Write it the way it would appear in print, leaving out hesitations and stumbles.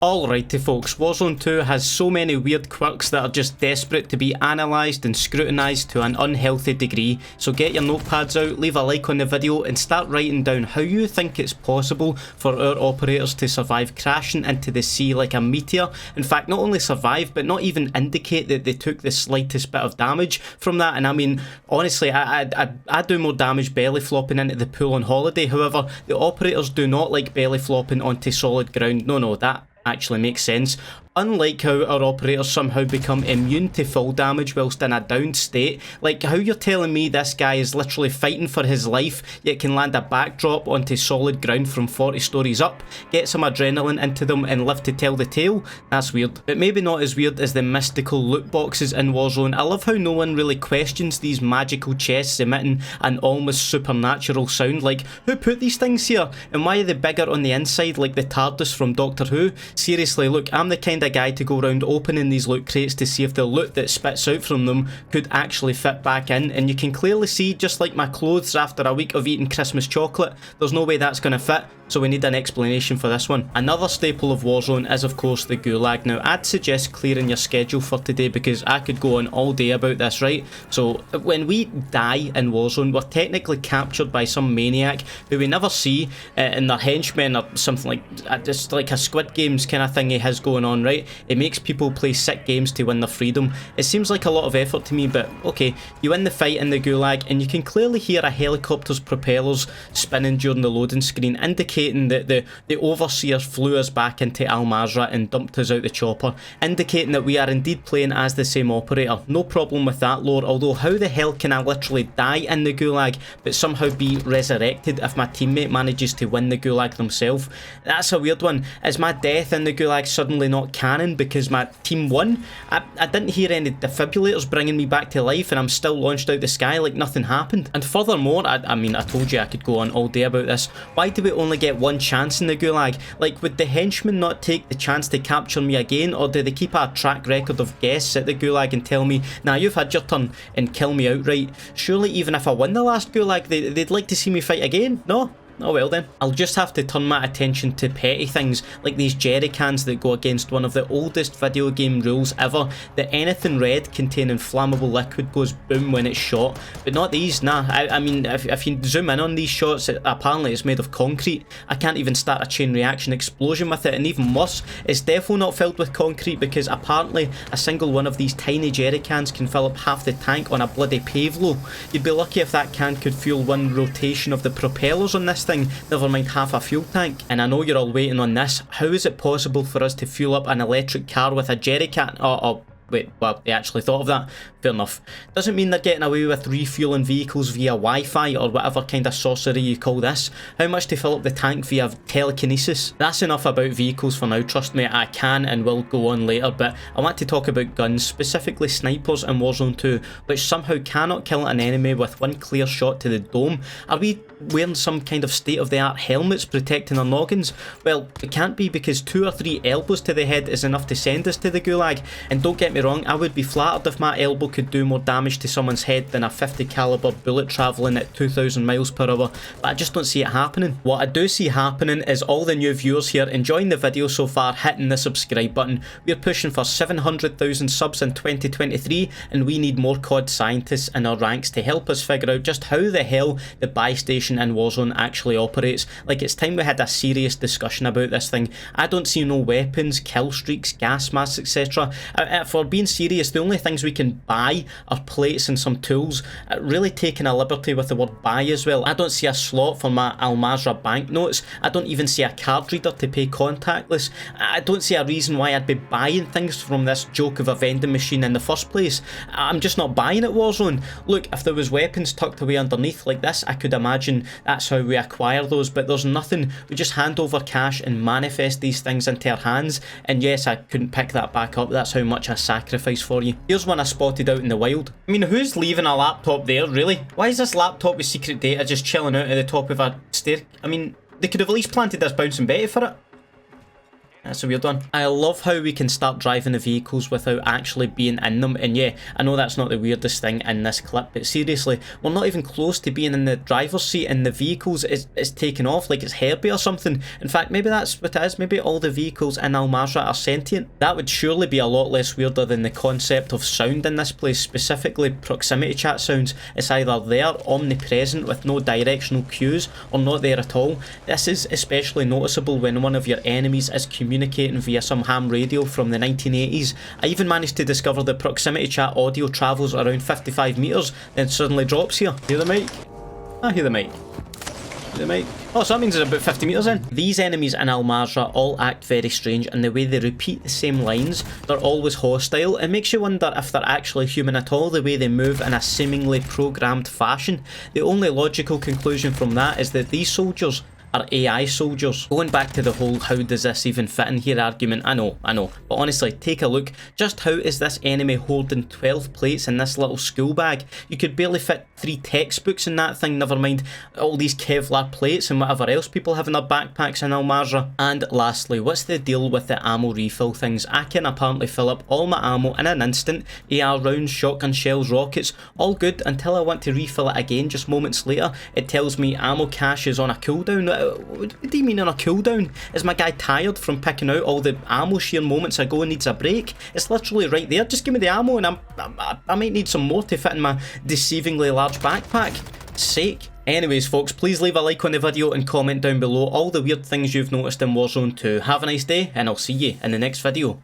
Alrighty folks, Warzone 2 has so many weird quirks that are just desperate to be analysed and scrutinised to an unhealthy degree, so get your notepads out, leave a like on the video and start writing down how you think it's possible for our operators to survive crashing into the sea like a meteor. In fact, not only survive but not even indicate that they took the slightest bit of damage from that. And I mean, honestly, I do more damage belly flopping into the pool on holiday. However, the operators do not like belly flopping onto solid ground. No, that actually makes sense. Unlike how our operators somehow become immune to full damage whilst in a downed state. Like how you're telling me this guy is literally fighting for his life yet can land a backdrop onto solid ground from 40 stories up, get some adrenaline into them and live to tell the tale? That's weird. But maybe not as weird as the mystical loot boxes in Warzone. I love how no one really questions these magical chests emitting an almost supernatural sound. Like, who put these things here? And why are they bigger on the inside like the TARDIS from Doctor Who? Seriously, look, I'm the kind of guy to go around opening these loot crates to see if the loot that spits out from them could actually fit back in, and you can clearly see, just like my clothes after a week of eating Christmas chocolate, there's no way that's going to fit, so we need an explanation for this one. Another staple of Warzone is of course the gulag. Now I'd suggest clearing your schedule for today because I could go on all day about this, right? So when we die in Warzone, we're technically captured by some maniac who we never see, and their henchmen or something like, just like a Squid Games kind of thing he has going on, right? It makes people play sick games to win their freedom. It seems like a lot of effort to me, but okay, you win the fight in the gulag and you can clearly hear a helicopter's propellers spinning during the loading screen, indicating that the overseer flew us back into Al Mazrah and dumped us out the chopper, indicating that we are indeed playing as the same operator. No problem with that lore, although how the hell can I literally die in the gulag but somehow be resurrected if my teammate manages to win the gulag themselves? That's a weird one. Is my death in the gulag suddenly not canon because my team won? I didn't hear any defibrillators bringing me back to life and I'm still launched out the sky like nothing happened. And furthermore, I mean, I told you I could go on all day about this. Why do we only get one chance in the gulag? Like, would the henchmen not take the chance to capture me again, or do they keep a track record of guests at the gulag and tell me, nah, you've had your turn, and kill me outright? Surely even if I win the last gulag, they'd like to see me fight again, no? Oh well then. I'll just have to turn my attention to petty things like these jerry cans that go against one of the oldest video game rules ever, that anything red containing flammable liquid goes boom when it's shot, but not these. Nah, I mean, if you zoom in on these shots, apparently it's made of concrete. I can't even start a chain reaction explosion with it, and even worse, it's definitely not filled with concrete because apparently a single one of these tiny jerry cans can fill up half the tank on a bloody pavelo. You'd be lucky if that can could fuel one rotation of the propellers on this thing, never mind half a fuel tank. And I know you're all waiting on this. How is it possible for us to fuel up an electric car with a jerry can? Wait, well, they actually thought of that. Fair enough. Doesn't mean they're getting away with refueling vehicles via Wi-Fi or whatever kind of sorcery you call this. How much to fill up the tank via telekinesis? That's enough about vehicles for now, trust me. I can and will go on later, but I want to talk about guns, specifically snipers in Warzone 2, which somehow cannot kill an enemy with one clear shot to the dome. Are we wearing some kind of state-of-the-art helmets protecting our noggins? Well, it can't be, because 2 or 3 elbows to the head is enough to send us to the gulag. And don't get me wrong, I would be flattered if my elbow could do more damage to someone's head than a 50 caliber bullet travelling at 2,000 miles per hour, but I just don't see it happening. What I do see happening is all the new viewers here enjoying the video so far hitting the subscribe button. We're pushing for 700,000 subs in 2023 and we need more COD scientists in our ranks to help us figure out just how the hell the buy station in Warzone actually operates. Like, it's time we had a serious discussion about this thing. I don't see no weapons, kill streaks, gas masks, etc. For being serious, the only things we can buy are plates and some tools. Really taking a liberty with the word buy as well. I don't see a slot for my Al Mazrah banknotes. I don't even see a card reader to pay contactless. I don't see a reason why I'd be buying things from this joke of a vending machine in the first place. I'm just not buying it, Warzone. Look, if there was weapons tucked away underneath like this, I could imagine that's how we acquire those, but there's nothing. We just hand over cash and manifest these things into our hands, and yes, I couldn't pick that back up. That's how much I sacrifice for you. Here's one I spotted out in the wild. I mean, who's leaving a laptop there, really? Why is this laptop with secret data just chilling out at the top of a stair? I mean, they could have at least planted this bouncing Betty for it. That's a weird one. I love how we can start driving the vehicles without actually being in them, and yeah, I know that's not the weirdest thing in this clip, but seriously, we're not even close to being in the driver's seat and the vehicles is taken off like it's Herbie or something. In fact, maybe that's what it is. Maybe all the vehicles in Al Mazrah are sentient. That would surely be a lot less weirder than the concept of sound in this place, specifically proximity chat sounds. It's either there, omnipresent with no directional cues, or not there at all. This is especially noticeable when one of your enemies is communicating via some ham radio from the 1980s. I even managed to discover that proximity chat audio travels around 55 meters, then suddenly drops here. Hear the mic? I hear the mic. Hear the mic? Oh, so that means it's about 50 meters in. These enemies in Al Mazrah all act very strange, and the way they repeat the same lines, they're always hostile. It makes you wonder if they're actually human at all, the way they move in a seemingly programmed fashion. The only logical conclusion from that is that these soldiers are AI soldiers. Going back to the whole how does this even fit in here argument, I know, but honestly, take a look. Just how is this enemy holding 12 plates in this little school bag? You could barely fit 3 textbooks in that thing, never mind all these Kevlar plates and whatever else people have in their backpacks in Al Mazrah. And lastly, what's the deal with the ammo refill things? I can apparently fill up all my ammo in an instant, AR rounds, shotgun shells, rockets, all good until I want to refill it again just moments later. It tells me ammo cache is on a cooldown. What do you mean on a cooldown? Is my guy tired from picking out all the ammo sheer moments ago and needs a break? It's literally right there. Just give me the ammo and I might need some more to fit in my deceivingly large backpack. Sake. Anyways folks, please leave a like on the video and comment down below all the weird things you've noticed in Warzone 2. Have a nice day and I'll see you in the next video.